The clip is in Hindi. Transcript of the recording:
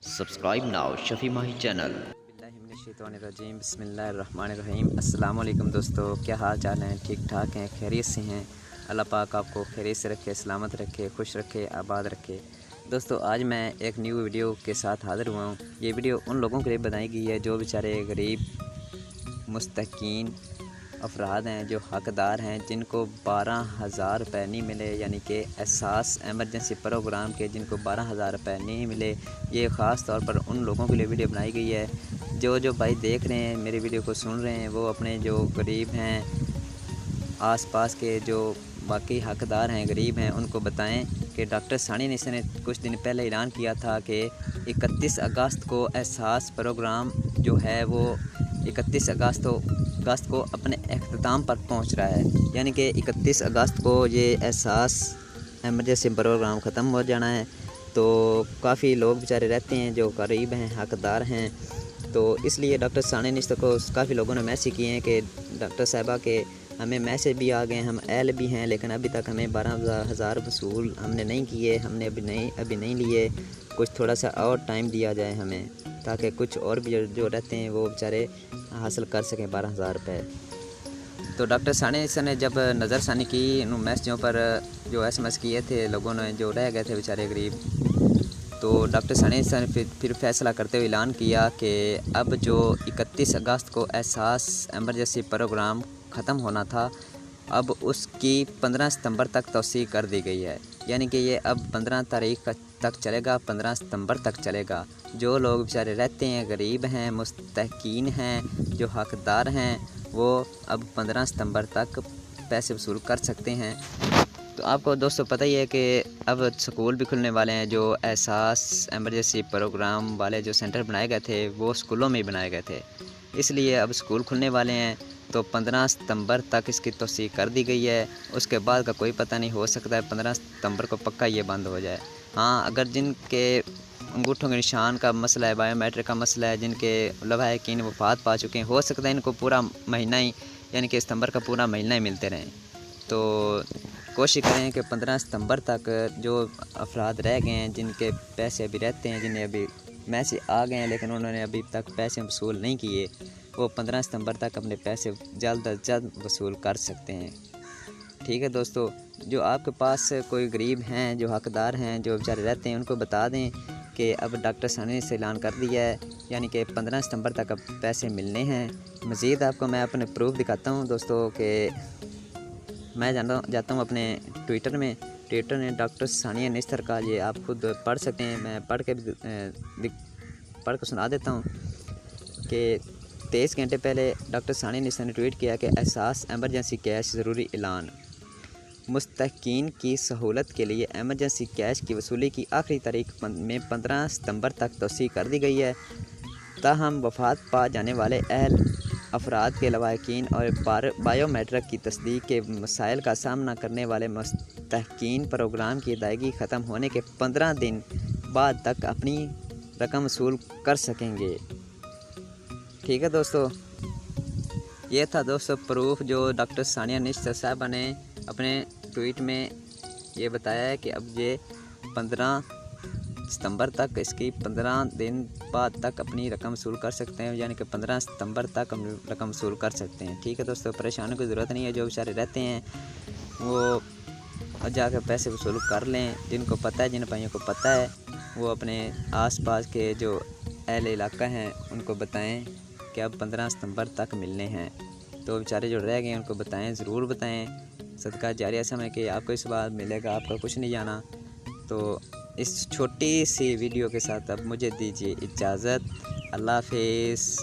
Subscribe now Shafi Mahi channel. बिस्मिल्लाहिर्रहमानिर्रहीम बिस्मिल्लाहिर्रहमानिर्रहीम। अस्सलाम वालेकुम दोस्तों, क्या हाल चाल हैं? ठीक ठाक हैं, खैरियत से हैं? अल्लाह पाक आपको खैरियत से रखे, सलामत रखे, खुश रखे, आबाद रखे। दोस्तों आज मैं एक न्यू वीडियो के साथ हाज़िर हुआ हूँ। ये वीडियो उन लोगों के लिए बनाई गई है जो बेचारे गरीब मुस्तकीन अफराद हैं, जो हकदार हैं, जिनको 12,000 रुपये नहीं मिले, यानी कि एहसास एमरजेंसी प्रोग्राम के जिनको 12,000 रुपये नहीं मिले। ये ख़ास तौर पर उन लोगों के लिए वीडियो बनाई गई है। जो भाई देख रहे हैं, मेरी वीडियो को सुन रहे हैं, वो अपने जो गरीब हैं, आसपास के जो बाकी हकदार हैं, गरीब हैं, उनको बताएं कि डॉक्टर सानी निशा ने कुछ दिन पहले ऐलान किया था कि 31 अगस्त को एहसास प्रोग्राम जो है वो 31 अगस्त को अपने अख्ताम पर पहुंच रहा है। यानी कि 31 अगस्त को ये एहसास एमरजेंसी प्रोग्राम ख़त्म हो जाना है। तो काफ़ी लोग बेचारे रहते हैं जो गरीब हैं, हकदार हैं, तो इसलिए डॉक्टर सानी निशा को काफ़ी लोगों ने मैसेज किए हैं कि डॉक्टर साहिबा के हमें मैसेज भी आ गए, हम एल भी हैं, लेकिन अभी तक हमें 12,000 वसूल हमने नहीं किए, हमने अभी नहीं लिए। कुछ थोड़ा सा और टाइम दिया जाए हमें, ताकि कुछ और भी जो रहते हैं वो बेचारे हासिल कर सकें 12,000 रुपये। तो डॉक्टर सानी निशा ने जब नज़रसानी की इन मैसेजों पर, जो SMS किए थे लोगों ने जो रह गए थे बेचारे गरीब, तो डॉक्टर सानी निशा ने फिर फैसला करते हुए ऐलान किया कि अब जो 31 अगस्त को एहसास एमरजेंसी प्रोग्राम ख़त्म होना था, अब उसकी 15 सितंबर तक तौसीह कर दी गई है। यानी कि ये अब 15 तारीख तक चलेगा, 15 सितंबर तक चलेगा। जो लोग बेचारे रहते हैं, गरीब हैं, मुस्तकीन हैं, जो हकदार हैं, वो अब 15 सितंबर तक पैसे वसूल कर सकते हैं। तो आपको दोस्तों पता ही है कि अब स्कूल भी खुलने वाले हैं। जो एहसास एमरजेंसी प्रोग्राम वाले जो सेंटर बनाए गए थे वो स्कूलों में ही बनाए गए थे, इसलिए अब स्कूल खुलने वाले हैं। तो 15 सितंबर तक इसकी तौसीह कर दी गई है। उसके बाद का कोई पता नहीं, हो सकता है 15 सितंबर को पक्का ये बंद हो जाए। हाँ, अगर जिनके अंगूठों के निशान का मसला है, बायोमेट्रिक का मसला है, जिनके लवाहिकीन वफ़ात पा चुके हैं, हो सकता है इनको पूरा महीना ही, यानी कि सितंबर का पूरा महीना ही मिलते रहें। तो कोशिश करें कि 15 सितंबर तक जो अफराद रह गए हैं, जिनके पैसे अभी रहते हैं, जिन्हें अभी मैसेज आ गए हैं लेकिन उन्होंने अभी तक पैसे वसूल नहीं किए, वो 15 सितंबर तक अपने पैसे जल्द अज जल्द वसूल कर सकते हैं। ठीक है दोस्तों, जो आपके पास कोई गरीब हैं, जो हकदार हैं, जो बेचारे रहते हैं, उनको बता दें कि अब डॉक्टर सानी से ऐलान कर दिया है, यानी कि 15 सितंबर तक अब पैसे मिलने हैं। मज़ीद आपको मैं अपने प्रूफ दिखाता हूँ दोस्तों कि मैं जाता हूँ अपने ट्विटर ने डॉक्टर सानिया निस्तर का, ये आप खुद पढ़ सकते हैं, मैं पढ़ के सुना देता हूँ कि 23 घंटे पहले डॉक्टर सानिया निस्तर ने ट्वीट किया कि एहसास एमरजेंसी कैश ज़रूरी ऐलान। मुस्तकीन की सहूलत के लिए एमरजेंसी कैश की वसूली की आखिरी तारीख में 15 सितंबर तक तौसीह कर दी गई है। ताहम वफ़ात पा जाने वाले अहल अफराद के लवाहिकीन और बायोमेट्रिक की तस्दीक के मसाइल का सामना करने वाले मुस्तकीन प्रोग्राम की अदायगी ख़त्म होने के 15 दिन बाद तक अपनी रकम वसूल कर सकेंगे। ठीक है दोस्तों, ये था दोस्तों प्रूफ जो डॉक्टर सानिया निशा साहबा ने अपने ट्वीट में ये बताया है कि अब ये 15 सितंबर तक, इसकी 15 दिन बाद तक अपनी रकम वसूल कर सकते हैं, यानी कि 15 सितंबर तक रकम वसूल कर सकते हैं। ठीक है दोस्तों, परेशानी की ज़रूरत नहीं है। जो बेचारे रहते हैं वो जाकर पैसे वसूल कर लें। जिनको पता है, जिन भाइयों को पता है, वो अपने आसपास के जो अहल इलाका हैं उनको बताएं कि अब 15 सितंबर तक मिलने हैं। तो बेचारे जो रह गए हैं उनको बताएं, ज़रूर बताएं। सदका जारिया समझ के आपको इस बार मिलेगा, आपका कुछ नहीं जाना। तो इस छोटी सी वीडियो के साथ अब मुझे दीजिए इजाज़त। अल्लाह हाफ़िज़।